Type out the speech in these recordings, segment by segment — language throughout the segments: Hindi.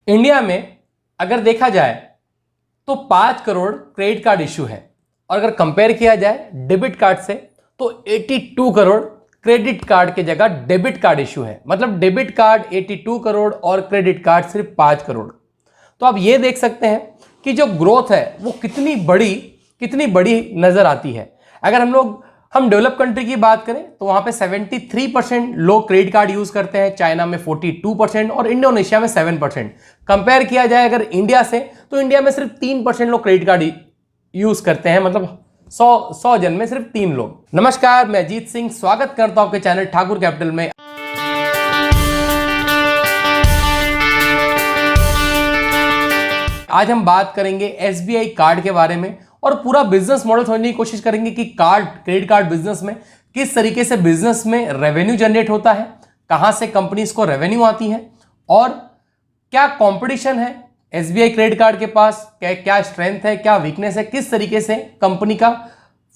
इंडिया में अगर देखा जाए तो 5 करोड़ क्रेडिट कार्ड इशू है और अगर कंपेयर किया जाए डेबिट कार्ड से तो 82 करोड़ क्रेडिट कार्ड की जगह डेबिट कार्ड इशू है। मतलब डेबिट कार्ड 82 करोड़ और क्रेडिट कार्ड सिर्फ 5 करोड़। तो आप ये देख सकते हैं कि जो ग्रोथ है वो कितनी बड़ी नजर आती है। अगर हम डेवलप कंट्री की बात करें तो वहां पे 73% लोग क्रेडिट कार्ड यूज करते हैं, चाइना में 42% और इंडोनेशिया में 7%। कंपेयर किया जाए अगर इंडिया से तो इंडिया में सिर्फ 3% लोग क्रेडिट कार्ड यूज करते हैं। मतलब 100 जन में सिर्फ 3 लोग। नमस्कार, मैं अजीत सिंह स्वागत करता हूं आपके चैनल ठाकुर कैपिटल में। आज हम बात करेंगे एसबीआई कार्ड के बारे में और पूरा बिजनेस मॉडल समझने की कोशिश करेंगे कि क्रेडिट कार्ड बिजनेस में किस तरीके से बिजनेस में रेवेन्यू जनरेट होता है, कहां से कंपनीज को रेवेन्यू आती है और क्या कंपटीशन है एसबीआई क्रेडिट कार्ड के पास, क्या स्ट्रेंथ है, क्या वीकनेस है, किस तरीके से कंपनी का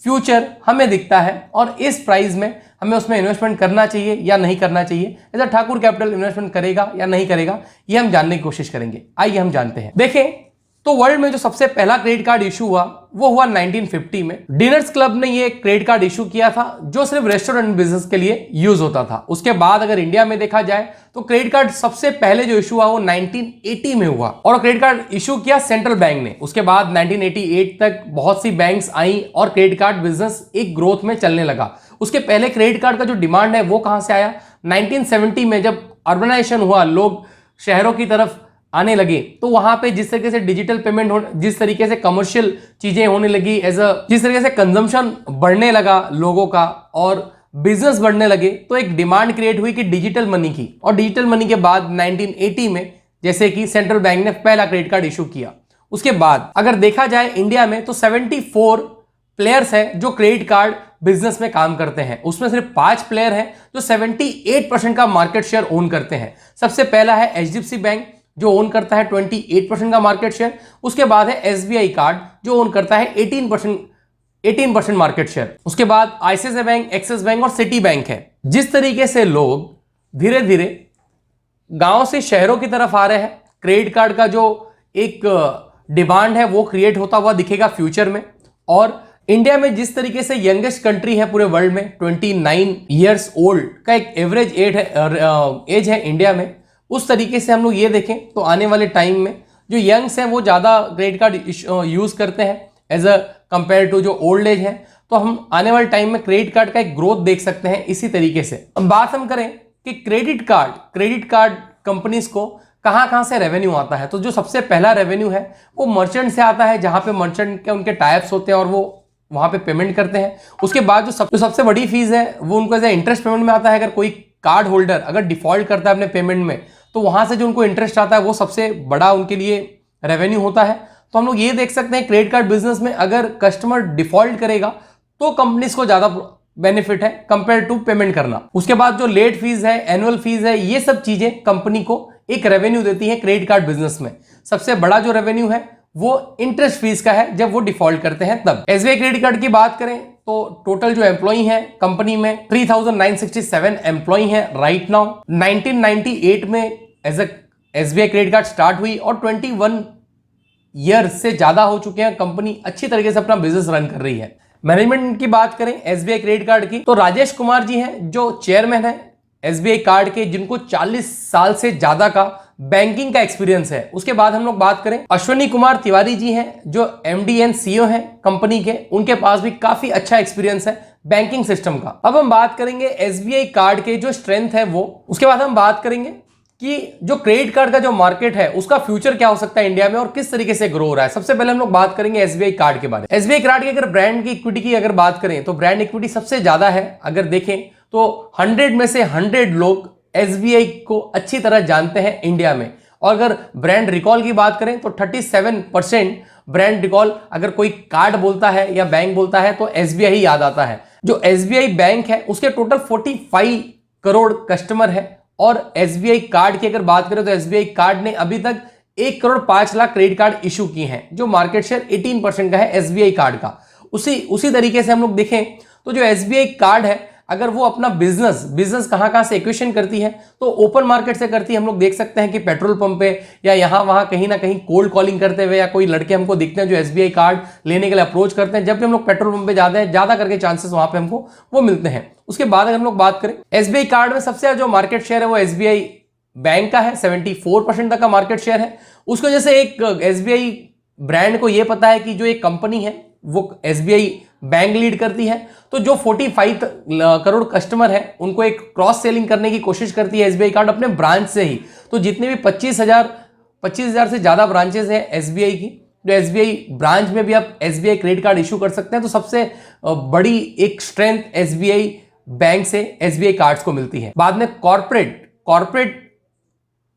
फ्यूचर हमें दिखता है और इस प्राइस में हमें उसमें इन्वेस्टमेंट करना चाहिए या नहीं करना चाहिए। ऐसा ठाकुर कैपिटल इन्वेस्टमेंट करेगा या नहीं करेगा, ये हम जानने की कोशिश करेंगे। आइए हम जानते हैं। देखें तो वर्ल्ड में जो सबसे पहला क्रेडिट कार्ड इशू हुआ वो हुआ 1950 में। डिनर्स क्लब ने ये क्रेडिट कार्ड इशू किया था जो सिर्फ रेस्टोरेंट बिजनेस के लिए यूज होता था। उसके बाद अगर इंडिया में देखा जाए तो क्रेडिट कार्ड सबसे पहले जो इशू हुआ वो 1980 में हुआ और क्रेडिट कार्ड इशू किया सेंट्रल बैंक ने। उसके बाद 1988 तक बहुत सी बैंक्स आई और क्रेडिट कार्ड बिजनेस एक ग्रोथ में चलने लगा। उसके पहले क्रेडिट कार्ड का जो डिमांड है वो कहां से आया? 1970 में जब अर्बनाइजेशन हुआ, लोग शहरों की तरफ आने लगे तो वहां पे जिस तरीके से डिजिटल पेमेंट जिस तरीके से कमर्शियल चीजें होने लगी, जिस तरीके से कंजम्पशन बढ़ने लगा लोगों का और बिजनेस बढ़ने लगे, तो एक डिमांड क्रिएट हुई कि डिजिटल मनी की। और डिजिटल मनी के बाद 1980 में जैसे कि सेंट्रल बैंक ने पहला क्रेडिट कार्ड इशू किया। उसके बाद अगर देखा जाए इंडिया में तो 74 प्लेयर्स हैं जो क्रेडिट कार्ड बिजनेस में काम करते हैं। उसमें सिर्फ 5 प्लेयर हैं जो 78% का मार्केट शेयर ओन करते हैं। सबसे पहला है एचडीएफसी बैंक जो ओन करता है 28% का मार्केट शेयर। उसके बाद है एसबीआई कार्ड जो ओन करता है 18% मार्केट शेयर। उसके बाद आईसीआईसीआई बैंक, एक्सिस बैंक और सिटी बैंक है। जिस तरीके से लोग धीरे धीरे गांव से शहरों की तरफ आ रहे हैं, क्रेडिट कार्ड का जो एक डिमांड है वो क्रिएट होता हुआ दिखेगा फ्यूचर में। और इंडिया में जिस तरीके से यंगेस्ट कंट्री है पूरे वर्ल्ड में, 29 ईयर्स ओल्ड का एक एवरेज एज है इंडिया में, उस तरीके से हम लोग ये देखें तो आने वाले टाइम में जो यंग्स हैं वो ज़्यादा क्रेडिट कार्ड यूज़ करते हैं एज अ कंपेयर टू जो ओल्ड एज है। तो हम आने वाले टाइम में क्रेडिट कार्ड का एक ग्रोथ देख सकते हैं इसी तरीके से। अब बात हम करें कि क्रेडिट कार्ड कंपनीज को कहाँ से रेवेन्यू आता है, तो जो सबसे पहला रेवेन्यू है वो मर्चेंट से आता है, जहाँ पे मर्चेंट के उनके टाइप्स होते हैं और वो वहाँ पे पेमेंट करते हैं। उसके बाद जो सबसे बड़ी फीस है वो उनको एज इंटरेस्ट पेमेंट में आता है। अगर कोई कार्ड होल्डर अगर डिफॉल्ट करता है अपने पेमेंट में तो वहां से जो उनको इंटरेस्ट आता है वो सबसे बड़ा उनके लिए रेवेन्यू होता है। तो हम लोग ये देख सकते हैं क्रेडिट कार्ड बिजनेस में अगर कस्टमर डिफॉल्ट करेगा तो कंपनीज को ज्यादा बेनिफिट है कंपेयर टू पेमेंट करना। उसके बाद जो लेट फीस है, एनुअल फीस है, ये सब चीजें कंपनी को एक रेवेन्यू देती है क्रेडिट कार्ड बिजनेस में। सबसे बड़ा जो रेवेन्यू है वो इंटरेस्ट फीस का है जब वो डिफॉल्ट करते हैं तब। एसबीआई क्रेडिट कार्ड की बात करें तो टोटल जो एम्प्लॉई है कंपनी में 3967 एम्प्लॉई है राइट नाउ। 1998 में as SBI credit card start हुई और 21 ईयर्स से ज्यादा हो चुके हैं। कंपनी अच्छी तरीके से अपना बिजनेस रन कर रही है। मैनेजमेंट की बात करें एसबीआई क्रेडिट कार्ड की तो राजेश कुमार जी हैं जो चेयरमैन है एसबीआई कार्ड के, जिनको 40 साल से ज्यादा का बैंकिंग का एक्सपीरियंस है। उसके बाद हम लोग बात करें अश्विनी कुमार तिवारी जी हैं जो एमडी एंड सीईओ हैं कंपनी के, उनके पास भी काफी अच्छा एक्सपीरियंस है बैंकिंग सिस्टम का। अब हम बात करेंगे एसबीआई कार्ड के जो स्ट्रेंथ है वो। उसके बाद हम बात करेंगे कि जो क्रेडिट कार्ड का जो मार्केट है उसका फ्यूचर क्या हो सकता है इंडिया में और किस तरीके से ग्रो हो रहा है। सबसे पहले हम लोग बात करेंगे एसबीआई कार्ड के बारे में। एसबीआई कार्ड की अगर ब्रांड की इक्विटी की अगर बात करें तो ब्रांड इक्विटी सबसे ज्यादा है। अगर देखें तो 100 में से 100 लोग एसबीआई को अच्छी तरह जानते हैं इंडिया में। और अगर ब्रांड रिकॉल की बात करें तो 37% ब्रांड रिकॉल, अगर कोई कार्ड बोलता है या बैंक बोलता है तो एसबीआई ही याद आता है। जो एसबीआई बैंक है उसके टोटल 45 करोड़ कस्टमर है। और एसबीआई कार्ड की अगर बात करें तो एसबीआई कार्ड ने अभी तक 1 crore 5 lakh credit card issue किए हैं, जो मार्केट शेयर 18% का है एसबीआई कार्ड का। उसी तरीके से हम लोग देखें तो जो एसबीआई कार्ड है अगर वो अपना बिजनेस कहाँ से एक्विजिशन करती है तो ओपन मार्केट से करती है। हम लोग देख सकते हैं कि पेट्रोल पंप पे या यहाँ वहाँ कहीं ना कहीं कोल्ड कॉलिंग करते हुए, या कोई लड़के हमको दिखते हैं जो एसबीआई कार्ड लेने के लिए अप्रोच करते हैं। जब भी हम लोग पेट्रोल पंप पे जाते हैं, ज्यादा करके चांसेस वहां पे हमको वो मिलते हैं। उसके बाद अगर हम लोग बात करें एसबीआई कार्ड में सबसे जो मार्केट शेयर है वो एसबीआई बैंक का है, 74% तक का मार्केट शेयर है। उसको जैसे एक एसबीआई ब्रांड को ये पता है कि जो एक कंपनी है वो एसबीआई बैंक लीड करती है, तो जो 45 करोड़ कस्टमर है उनको एक क्रॉस सेलिंग करने की कोशिश करती है एसबीआई कार्ड अपने ब्रांच से ही। तो जितने भी 25,000 से ज्यादा ब्रांचेस है एसबीआई की, जो एसबीआई ब्रांच में भी आप एसबीआई क्रेडिट कार्ड इशू कर सकते हैं। तो सबसे बड़ी एक स्ट्रेंथ एसबीआई बैंक से एसबीआई कार्ड्स को मिलती है। बाद में कॉर्पोरेट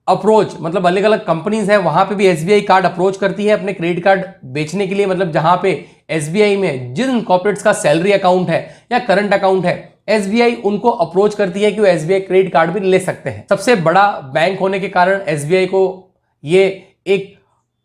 अप्रोच, मतलब अलग अलग कंपनीज है वहां पे भी एसबीआई कार्ड अप्रोच करती है अपने क्रेडिट कार्ड बेचने के लिए। मतलब जहां पे एसबीआई में जिन कॉर्पोरेट्स का सैलरी अकाउंट है या करंट अकाउंट है, एसबीआई उनको अप्रोच करती है कि वो एसबीआई क्रेडिट कार्ड भी ले सकते हैं। सबसे बड़ा बैंक होने के कारण एसबीआई को ये एक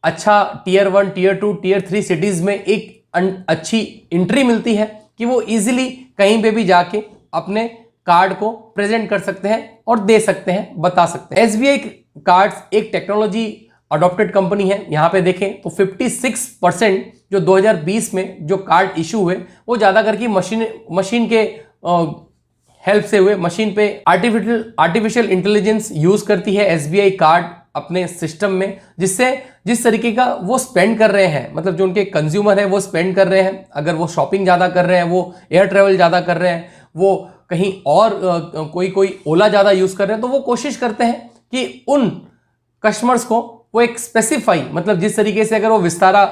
अच्छा टीयर 1, टीयर 2, टीयर 3 सिटीज में एक अच्छी एंट्री मिलती है कि वो इजीली कहीं पे भी जाके अपने कार्ड को प्रेजेंट कर सकते हैं और दे सकते हैं, बता सकते हैं। एसबीआई कार्ड्स एक टेक्नोलॉजी अडॉप्टेड कंपनी है। यहां पे देखें तो 56% जो 2020 में जो कार्ड इशू हुए वो ज्यादा करके मशीन के हेल्प से हुए। मशीन पे आर्टिफिशियल इंटेलिजेंस यूज करती है एसबीआई कार्ड अपने सिस्टम में, जिससे जिस तरीके का वो स्पेंड कर रहे हैं, मतलब जो उनके कंज्यूमर है वो स्पेंड कर रहे हैं, अगर वो शॉपिंग ज्यादा कर रहे हैं, वो एयर ट्रेवल ज्यादा कर रहे हैं, वो कहीं और कोई ओला ज्यादा यूज कर रहे हैं, तो वो कोशिश करते हैं कि उन कस्टमर्स को वो एक स्पेसिफाई, मतलब जिस तरीके से अगर वो विस्तारा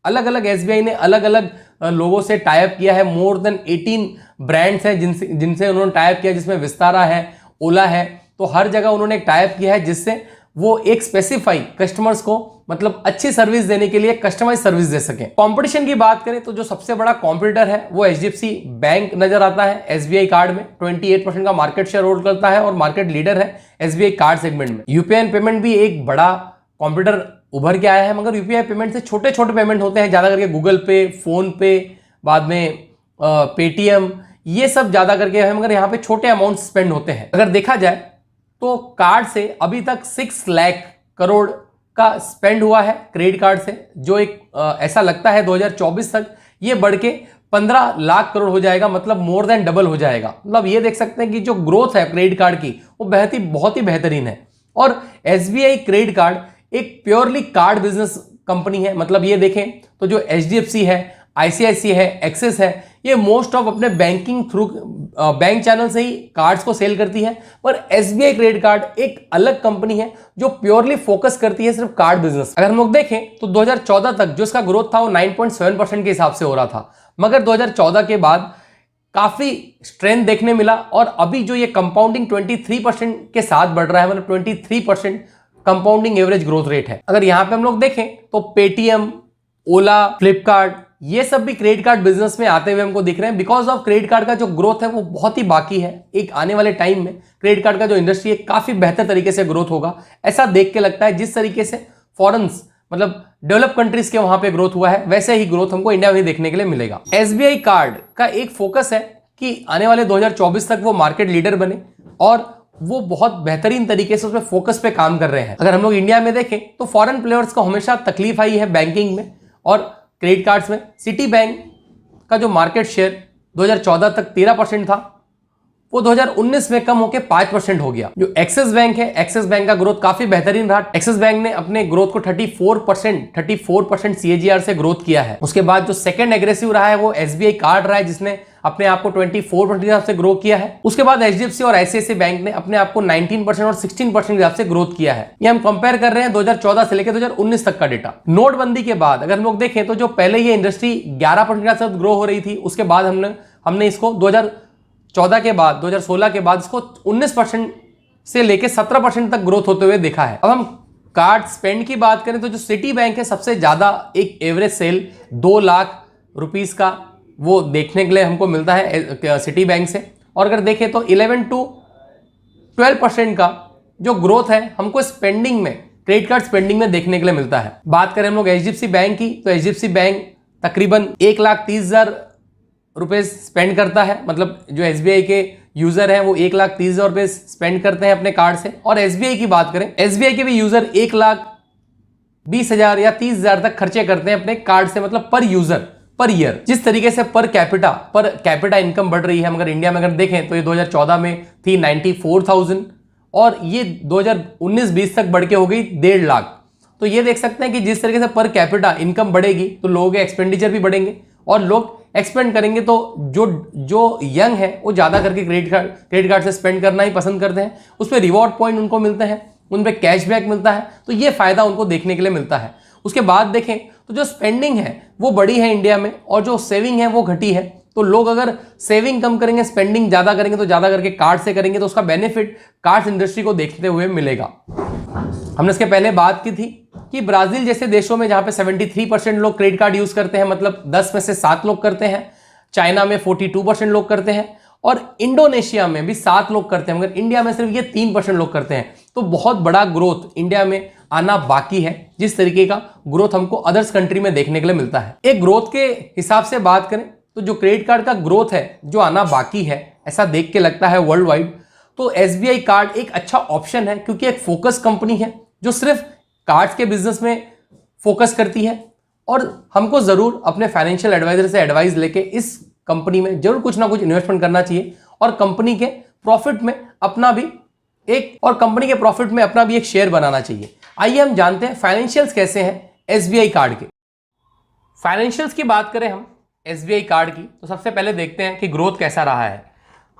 अलग अलग एसबीआई ने अलग अलग लोगों से टाइप किया है, मोर देन 18 ब्रांड्स हैं जिनसे उन्होंने टाइप किया, जिसमें विस्तारा है, ओला है, तो हर जगह उन्होंने एक टाइप किया है जिससे वो एक स्पेसिफाई कस्टमर्स को मतलब अच्छी सर्विस देने के लिए कस्टमाइज सर्विस दे सके। कंपटीशन की बात करें तो जो सबसे बड़ा कॉम्पिटिटर है वो एचडीएफसी बैंक नजर आता है एसबीआई कार्ड में। 28% का मार्केट शेयर होल्ड करता है और मार्केट लीडर है एसबीआई कार्ड सेगमेंट में। यूपीआई पेमेंट भी एक बड़ा कॉम्पिटिटर उभर के आया है, मगर यूपीआई पेमेंट से छोटे छोटे पेमेंट होते हैं, ज्यादा करके गूगल पे, फोन पे, बाद में पेटीएम, ये सब ज्यादा करके है, मगर यहाँ पे छोटे अमाउंट स्पेंड होते हैं। अगर देखा जाए तो कार्ड से अभी तक 6 लाख करोड़ का स्पेंड हुआ है क्रेडिट कार्ड से, जो एक ऐसा लगता है 2024 तक ये बढ़ के 15 लाख करोड़ हो जाएगा, मतलब मोर देन डबल हो जाएगा। मतलब ये देख सकते हैं कि जो ग्रोथ है क्रेडिट कार्ड की वो बहुत ही बेहतरीन है। और एसबीआई क्रेडिट कार्ड एक प्योरली कार्ड बिजनेस कंपनी है। मतलब ये देखें तो जो एचडीएफसी है, आईसीआईसीआई है, एक्सिस है, ये मोस्ट ऑफ अपने बैंकिंग थ्रू बैंक चैनल से ही कार्ड्स को सेल करती है। पर एसबीआई क्रेडिट कार्ड एक अलग कंपनी है जो प्योरली फोकस करती है सिर्फ कार्ड बिजनेस। अगर हम लोग देखें तो 2014 तक जो इसका ग्रोथ था वो 9.7% के हिसाब से हो रहा था, मगर 2014 के बाद काफी स्ट्रेंथ देखने मिला और अभी जो ये कंपाउंडिंग 23% के साथ बढ़ रहा है, मतलब 23% कंपाउंडिंग एवरेज ग्रोथ रेट है। अगर यहां पे हम लोग देखें तो पेटीएम, ओला, फ्लिपकार्ट, ये सब भी क्रेडिट कार्ड बिजनेस में आते हुए हमको दिख रहे हैं। बिकॉज ऑफ क्रेडिट कार्ड का जो ग्रोथ है वो बहुत ही बाकी है। एक आने वाले टाइम में क्रेडिट कार्ड का जो इंडस्ट्री है काफी बेहतर तरीके से ग्रोथ होगा, ऐसा देख के लगता है। जिस तरीके से फॉरेन्स मतलब डेवलप कंट्रीज के वहां पे ग्रोथ हुआ है, वैसे ही ग्रोथ हमको इंडिया में देखने के लिए मिलेगा। एसबीआई कार्ड का एक फोकस है कि आने वाले 2024 तक वो मार्केट लीडर बने और वो बहुत बेहतरीन तरीके से उसमें फोकस पे काम कर रहे हैं। अगर हम लोग इंडिया में देखें तो फॉरेन प्लेयर्स को हमेशा तकलीफ आई है बैंकिंग में और क्रेडिट कार्ड्स में। सिटी बैंक का जो मार्केट शेयर 2014 तक 13% था, वो 2019 में कम होकर 5% हो गया। जो एक्सिस बैंक है, एक्सिस बैंक का ग्रोथ काफी बेहतरीन रहा। एक्सिस बैंक ने अपने ग्रोथ को 34% सीएजीआर से ग्रोथ किया है। उसके बाद जो सेकंड एग्रेसिव रहा है वो एसबीआई कार्ड रहा है, जिसने अपने आप को 24% के हिसाब से ग्रो किया है। उसके बाद एचडीएफसी और आईसीआईसीआई बैंक ने अपने आप को 19% और 16% के हिसाब से ग्रोथ किया है। ये हम कंपेयर कर रहे हैं 2014 से लेकर 2019 तक का डेटा। नोटबंदी के बाद अगर हम लोग देखें तो जो पहले ये इंडस्ट्री 11% के साथ ग्रो हो रही थी, उसके बाद हमने इसको 2014 के बाद 2016 के बाद इसको 19% से लेकर 17% तक ग्रोथ होते हुए देखा है। अब हम कार्ड स्पेंड की बात करें तो जो सिटी बैंक है सबसे ज्यादा एक एवरेज सेल 2 लाख रुपीस का वो देखने के लिए हमको मिलता है सिटी बैंक से। और अगर देखें तो 11 to 12% का जो ग्रोथ है हमको स्पेंडिंग में, क्रेडिट कार्ड स्पेंडिंग में देखने के लिए मिलता है। बात करें हम लोग एचडीएफसी बैंक की तो एचडीएफसी बैंक तकरीबन 1,30,000 रुपए स्पेंड करता है। मतलब जो एसबीआई के यूजर हैं वो 1,30,000 रुपये स्पेंड करते हैं अपने कार्ड से। और एसबीआई की बात करें, एसबीआई के भी यूजर 1,20,000 या 30,000 तक खर्चे करते हैं अपने कार्ड से, मतलब पर यूजर पर ईयर। जिस तरीके से पर कैपिटा इनकम बढ़ रही है, मगर इंडिया में अगर देखें तो ये 2014 में थी 94,000 और ये 2019-20 तक बढ़ के हो गई 1.5 लाख। तो ये देख सकते हैं कि जिस तरीके से पर कैपिटा इनकम बढ़ेगी तो लोगों के एक्सपेंडिचर भी बढ़ेंगे और लोग एक्सपेंड करेंगे, तो जो यंग है वो ज्यादा करके क्रेडिट कार्ड से स्पेंड करना ही पसंद करते हैं। उस पर रिवॉर्ड पॉइंट उनको मिलते हैं, उन पर कैशबैक मिलता है, तो ये फायदा उनको देखने के लिए मिलता है। उसके बाद देखें तो जो स्पेंडिंग है वो बढ़ी है इंडिया में और जो सेविंग है वो घटी है। तो लोग अगर सेविंग कम करेंगे, स्पेंडिंग ज्यादा करेंगे, तो ज्यादा करके कार्ड से करेंगे, तो उसका बेनिफिट कार्ड इंडस्ट्री को देखते हुए मिलेगा। हमने इसके पहले बात की थी कि ब्राजील जैसे देशों में जहां पे 73% लोग क्रेडिट कार्ड यूज करते हैं, मतलब 10 में से 7 लोग करते हैं, चाइना में 42% लोग करते हैं और इंडोनेशिया में भी 7 लोग करते हैं, मगर इंडिया में सिर्फ ये 3% लोग करते हैं। तो बहुत बड़ा ग्रोथ इंडिया में आना बाकी है, जिस तरीके का ग्रोथ हमको अदर्स कंट्री में देखने के लिए मिलता है। एक ग्रोथ के हिसाब से बात करें तो जो क्रेडिट कार्ड का ग्रोथ है जो आना बाकी है, ऐसा देख के लगता है वर्ल्ड वाइड, तो एसबीआई कार्ड एक अच्छा ऑप्शन है, क्योंकि एक फोकस कंपनी है जो सिर्फ कार्ड्स के बिजनेस में फोकस करती है। और हमको जरूर अपने फाइनेंशियल एडवाइजर से एडवाइस लेके इस कंपनी में जरूर कुछ ना कुछ इन्वेस्टमेंट करना चाहिए और कंपनी के प्रॉफिट में अपना भी एक शेयर बनाना चाहिए। आइए हम जानते हैं फाइनेंशियल्स कैसे हैं एसबीआई कार्ड के। फाइनेंशियल्स की बात करें हम एसबीआई कार्ड की, तो सबसे पहले देखते हैं कि ग्रोथ कैसा रहा है।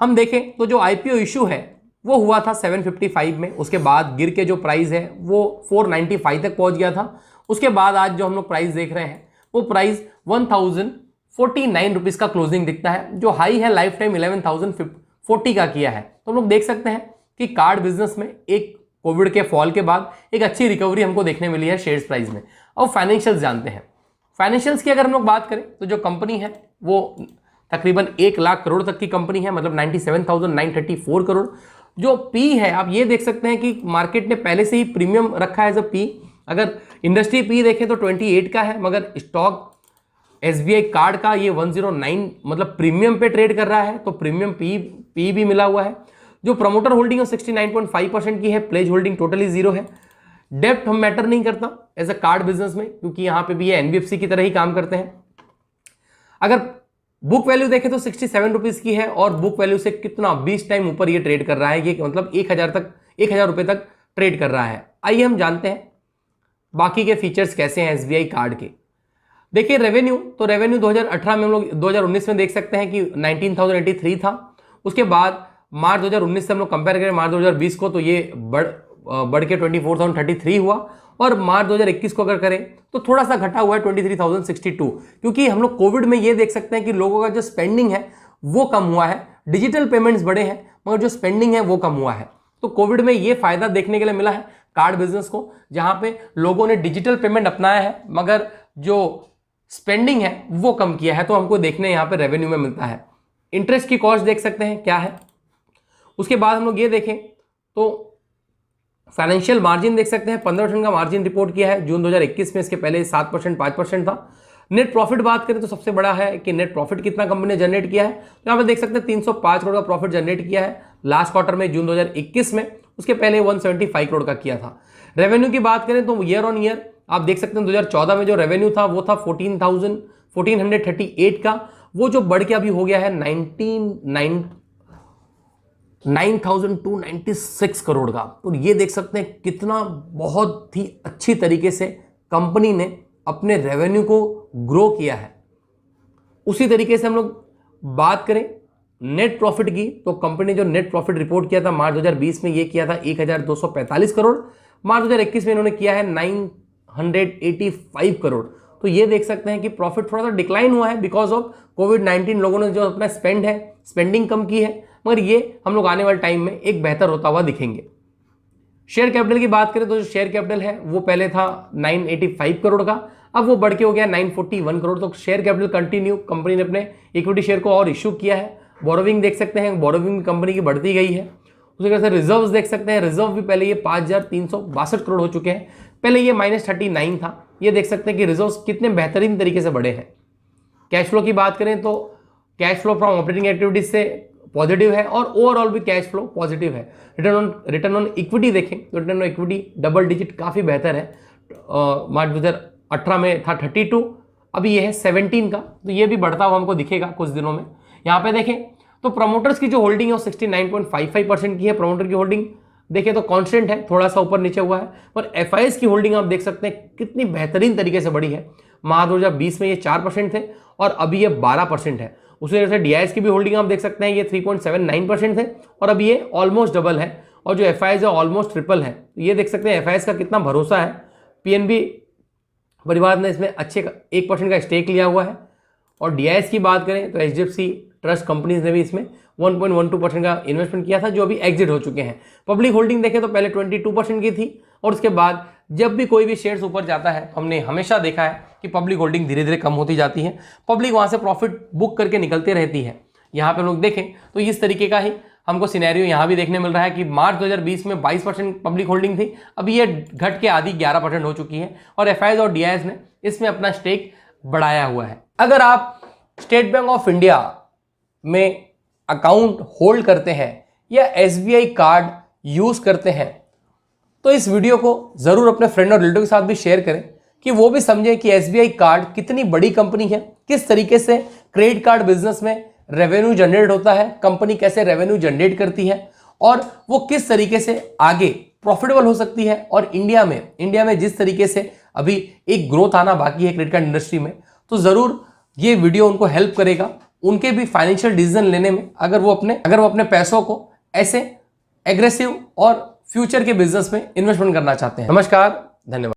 हम देखें तो जो आईपीओ इशू है वो हुआ था 755 में, उसके बाद गिर के जो प्राइस है वो 495 तक पहुंच गया था। उसके बाद आज जो हम लोग प्राइस देख रहे हैं वो प्राइस 1049 रुपीज का क्लोजिंग दिखता है, जो हाई है लाइफ टाइम 11,040 का किया है। तो हम लोग देख सकते हैं कि कार्ड बिजनेस में एक कोविड के फॉल के बाद एक अच्छी रिकवरी हमको देखने मिली है शेयर्स प्राइस में। अब फाइनेंशियल्स जानते हैं। फाइनेंशियल्स की अगर हम लोग बात करें तो जो कंपनी है वो तकरीबन 1 लाख करोड़ तक की कंपनी है, मतलब 97,934 करोड़। जो पी है आप ये देख सकते हैं कि मार्केट ने पहले से ही प्रीमियम रखा है एज अ पी। अगर इंडस्ट्री पी देखें तो 28 का है, मगर स्टॉक एसबीआई कार्ड का ये 109 मतलब प्रीमियम पे ट्रेड कर रहा है, तो प्रीमियम पी भी मिला हुआ है। जो प्रमोटर होल्डिंग है 69.5% की है, प्लेज होल्डिंग टोटली 0 है। डेप्ट हम मैटर नहीं करता एज अ कार्ड बिजनेस में, क्योंकि यहां पे भी ये एनबीएफसी की तरह ही काम करते हैं। अगर बुक वैल्यू देखें तो 67 रुपीज की है और बुक वैल्यू से कितना 20 टाइम ऊपर ये ट्रेड कर रहा है, ये मतलब 1,000 रुपए तक ट्रेड कर रहा है। आइए हम जानते हैं बाकी के फीचर्स कैसे हैं एसबीआई कार्ड के। देखिए रेवेन्यू, तो रेवेन्यू 2018 में हम लोग 2019 में देख सकते हैं कि 19,083 था। उसके बाद मार्च 2019 से हम लोग कंपेयर करें मार्च 2020 को, तो ये बढ़ के 24,033 हुआ और मार्च 2021 को अगर करें तो थोड़ा सा घटा हुआ है 23,062, क्योंकि हम लोग कोविड में ये देख सकते हैं कि लोगों का जो स्पेंडिंग है वो कम हुआ है। डिजिटल पेमेंट्स बढ़े हैं मगर जो स्पेंडिंग है वो कम हुआ है। तो कोविड में ये फायदा देखने के लिए मिला है कार्ड बिजनेस को, जहां पे लोगों ने डिजिटल पेमेंट अपनाया है मगर जो स्पेंडिंग है वो कम किया है। तो हमको देखने यहां पे रेवेन्यू में मिलता है। इंटरेस्ट की कॉस्ट देख सकते हैं क्या है। उसके बाद हम लोग ये देखें तो फाइनेंशियल मार्जिन देख सकते हैं, 15% का मार्जिन रिपोर्ट किया है जून 2021 में, इसके पहले 7% 5% था। नेट प्रॉफिट बात करें तो सबसे बड़ा है कि नेट प्रॉफिट कितना कंपनी ने जनरेट किया है, तो यहाँ पे देख सकते हैं 305 करोड़ का प्रॉफिट जनरेट किया है लास्ट क्वार्टर में जून 2021 में, उसके पहले 175 करोड़ का किया था। रेवेन्यू की बात करें तो ईयर ऑन ईयर आप देख सकते हैं 2014 में जो रेवेन्यू था वो था 14,138 का, वो जो बढ़ के अभी हो गया है 9,296 करोड़ का। तो ये देख सकते हैं कितना बहुत ही अच्छी तरीके से कंपनी ने अपने रेवेन्यू को ग्रो किया है। उसी तरीके से हम लोग बात करें नेट प्रॉफिट की, तो कंपनी ने जो नेट प्रॉफिट रिपोर्ट किया था मार्च 2020 में ये किया था 1,245 करोड़, मार्च 2021 में इन्होंने किया है 985 करोड़। तो ये देख सकते हैं कि प्रॉफिट थोड़ा सा डिक्लाइन हुआ है बिकॉज ऑफ कोविड-19। लोगों ने जो अपना स्पेंडिंग कम की है, मगर ये हम लोग आने वाले टाइम में एक बेहतर होता हुआ दिखेंगे। शेयर कैपिटल की बात करें तो जो शेयर कैपिटल है वो पहले था 985 करोड़ का, अब वो बढ़ के हो गया 941 करोड़। तो शेयर कैपिटल कंटिन्यू, कंपनी ने अपने इक्विटी शेयर को और इशू किया है। बोरोविंग देख सकते हैं, बोरोविंग कंपनी की बढ़ती गई है। उसी तरह से रिजर्व्स देख सकते हैं, रिजर्व भी पहले ये 5,362 करोड़ हो चुके हैं, पहले ये -39 था। ये देख सकते हैं कि रिजर्व्स कितने बेहतरीन तरीके से बढ़े हैं। कैश फ्लो की बात करें तो cash flow from operating activities से पॉजिटिव है और ओवरऑल भी कैश फ्लो पॉजिटिव है। रिटर्न ऑन इक्विटी देखें तो return on equity double digit काफ़ी बेहतर है। मार्च 2018 में था 32, अभी ये है 17 का, तो ये भी बढ़ता हुआ हमको दिखेगा कुछ दिनों में। यहाँ पे देखें तो प्रमोटर्स की जो होल्डिंग है वो 69.55% की है। प्रमोटर की होल्डिंग देखें तो कांस्टेंट है, थोड़ा सा ऊपर नीचे हुआ है, पर एफआईएस की होल्डिंग आप देख सकते हैं कितनी बेहतरीन तरीके से बढ़ी है। मार्च 2020 में ये 4% थे और अभी ये 12% है। उसी तरह से डीआईएस की भी होल्डिंग आप देख सकते हैं, ये 3.79% थे और अभी ये ऑलमोस्ट डबल है, और जो एफआईएस है ऑलमोस्ट ट्रिपल है। ये देख सकते हैं एफआईएस का कितना भरोसा है। पीएनबी परिवार ने इसमें अच्छे 1% का स्टेक लिया हुआ है। और डीआईएस की बात करें तो एचडीएफसी ट्रस्ट कंपनीज ने भी इसमें 1.12% का इन्वेस्टमेंट किया था, जो अभी एग्जिट हो चुके हैं। पब्लिक होल्डिंग देखें तो पहले 22% की थी, और उसके बाद जब भी कोई भी शेयर्स ऊपर जाता है हमने हमेशा देखा है कि पब्लिक होल्डिंग धीरे धीरे कम होती जाती है, पब्लिक वहाँ से प्रॉफिट बुक करके निकलते रहती है। यहाँ पे हम लोग देखें तो इस तरीके का ही हमको सिनेरियो यहाँ भी देखने मिल रहा है कि मार्च 2020 में 22% पब्लिक होल्डिंग थी, अभी ये घट के आधी 11% हो चुकी है, और एफआईआईज और डीआईएस ने इसमें अपना स्टेक बढ़ाया हुआ है। अगर आप स्टेट बैंक ऑफ इंडिया में अकाउंट होल्ड करते हैं या एसबीआई कार्ड यूज करते हैं तो इस वीडियो को जरूर अपने फ्रेंड और रिलेटिव के साथ भी शेयर करें कि वो भी समझें कि एसबीआई कार्ड कितनी बड़ी कंपनी है, किस तरीके से क्रेडिट कार्ड बिजनेस में रेवेन्यू जनरेट होता है, कंपनी कैसे रेवेन्यू जनरेट करती है और वो किस तरीके से आगे प्रॉफिटेबल हो सकती है। और इंडिया में जिस तरीके से अभी एक ग्रोथ आना बाकी है क्रेडिट कार्ड इंडस्ट्री में, तो जरूर ये वीडियो उनको हेल्प करेगा उनके भी फाइनेंशियल डिसीजन लेने में, अगर वो अपने पैसों को ऐसे एग्रेसिव और फ्यूचर के बिजनेस में इन्वेस्टमेंट करना चाहते हैं। नमस्कार, धन्यवाद।